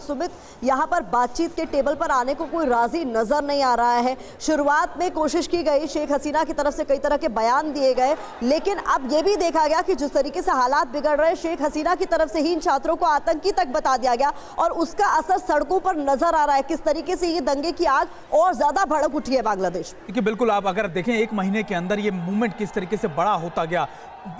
सुमित, यहाँ पर बातचीत के टेबल पर आने को कोई राजी नजर नहीं आ रहा है। शुरुआत में कोशिश की गई, शेख हसीना की तरफ से कई तरह के बयान दिए गए, लेकिन अब ये भी देखा गया कि जिस तरीके से हालात बिगड़ रहे, शेख हसीना की तरफ से ही इन छात्रों को आतंकी तक बता दिया गया और उसका असर सड़कों पर नजर आ रहा है। किस तरीके से ये दंगे की आग और ज्यादा भड़क उठी है बांग्लादेश। देखिए बिल्कुल, आप अगर देखें एक महीने के अंदर ये मूवमेंट किस तरीके से बड़ा होता गया।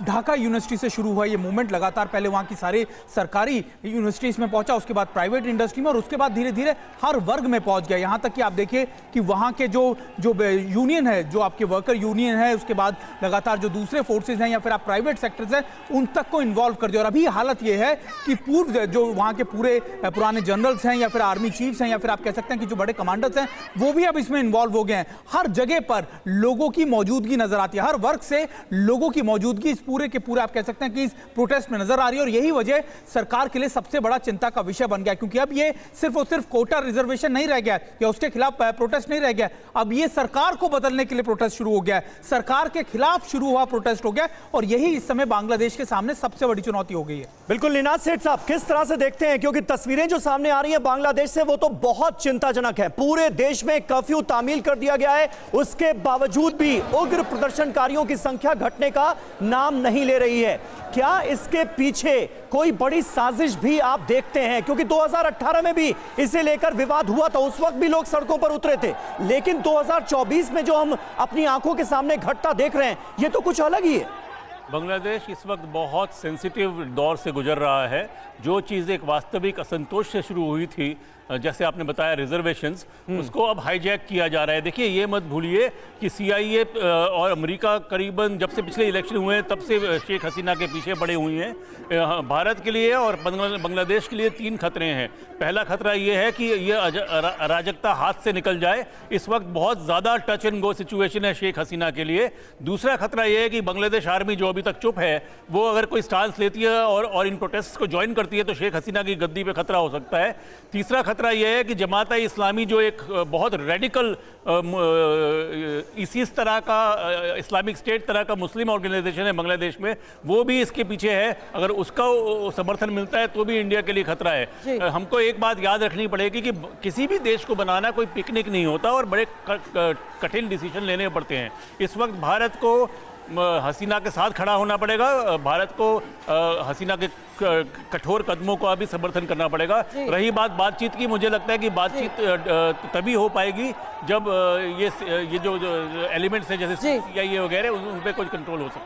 ढाका यूनिवर्सिटी से शुरू हुआ ये मूवमेंट लगातार पहले वहाँ की सारी सरकारी यूनिवर्सिटीज़ में पहुंचा, उसके बाद प्राइवेट इंडस्ट्री में और उसके बाद धीरे धीरे हर वर्ग में पहुंच गया। यहाँ तक कि आप देखिए कि वहाँ के जो यूनियन है, जो आपके वर्कर यूनियन है, उसके बाद लगातार जो दूसरे फोर्सेज हैं या फिर आप प्राइवेट सेक्टर्स हैं, उन तक को इन्वॉल्व कर दिया। और अभी हालत ये है कि पूर्व जो वहाँ के पूरे पुराने जनरल्स हैं या फिर आर्मी चीफ्स हैं या फिर आप कह सकते हैं कि जो बड़े कमांडर्स हैं, वो भी अब इसमें इन्वॉल्व हो गए हैं। हर जगह पर लोगों की मौजूदगी नजर आती है, हर वर्ग से लोगों की मौजूदगी इस पूरे के पूरे आप कह सकते हैं कि इस प्रोटेस्ट में नजर आ रही है। और यही वजह सरकार के लिए सबसे बड़ा चिंता का विषय बन गया, क्योंकि अब ये सिर्फ और सिर्फ कोटा रिजर्वेशन नहीं रह गया या उसके खिलाफ प्रोटेस्ट नहीं रह गया, अब ये सरकार को बदलने के लिए प्रोटेस्ट शुरू हो गया है, सरकार के खिलाफ शुरू हुआ प्रोटेस्ट हो गया। और यही इस समय बांग्लादेश के सामने सबसे बड़ी चुनौती हो गई है। बिल्कुल निनाद सेठ साहब, किस तरह से देखते हैं, क्योंकि तस्वीरें जो सामने आ रही है बांग्लादेश से वो तो बहुत चिंताजनक है। पूरे देश में कर्फ्यू तामील कर दिया गया है, उसके बावजूद भी उग्र प्रदर्शनकारियों की संख्या घटने का नाम नहीं ले रही है। क्या इसके पीछे कोई बड़ी साजिश भी आप देखते हैं? क्योंकि 2018 में भी इसे लेकर विवाद हुआ था, उस वक्त भी लोग सड़कों पर उतरे थे, लेकिन 2024 में जो हम अपनी आंखों के सामने घटता देख रहे हैं, ये तो कुछ अलग ही है। बांग्लादेश इस वक्त बहुत सेंसिटिव दौर से गुजर रहा है। जो चीज़ एक वास्तविक असंतोष से शुरू हुई थी, जैसे आपने बताया रिजर्वेशंस, उसको अब हाईजैक किया जा रहा है। देखिए ये मत भूलिए कि CIA और अमेरिका करीबन जब से पिछले इलेक्शन हुए हैं तब से शेख हसीना के पीछे पड़े हुए हैं। भारत के लिए और बांग्लादेश के लिए 3 खतरे हैं। पहला खतरा ये है कि ये अराजकता हाथ से निकल जाए। इस वक्त बहुत ज़्यादा टच एंड गो सिचुएशन है शेख हसीना के लिए। दूसरा खतरा ये है कि बांग्लादेश आर्मी जो अभी तक चुप है, वो अगर कोई स्टांस लेती है और इन प्रोटेस्ट को ज्वाइन करती है तो शेख हसीना की गद्दी पे खतरा हो सकता है। तीसरा खतरा यह है कि जमात इस्लामी जो एक बहुत रेडिकल इसी तरह का इस्लामिक स्टेट तरह का मुस्लिम ऑर्गेनाइजेशन है बांग्लादेश में, वो भी इसके पीछे है। अगर उसका समर्थन मिलता है तो भी इंडिया के लिए खतरा है। हमको एक बात याद रखनी पड़ेगी कि किसी भी देश को बनाना कोई पिकनिक नहीं होता और बड़े कठिन डिसीजन लेने पड़ते हैं। इस वक्त भारत को हसीना के साथ खड़ा होना पड़ेगा, भारत को हसीना के कठोर कदमों का भी समर्थन करना पड़ेगा। रही बात बातचीत की, मुझे लगता है कि बातचीत तभी हो पाएगी जब ये जो एलिमेंट्स हैं जैसे CIA वगैरह, उन पर कुछ कंट्रोल हो सकता है।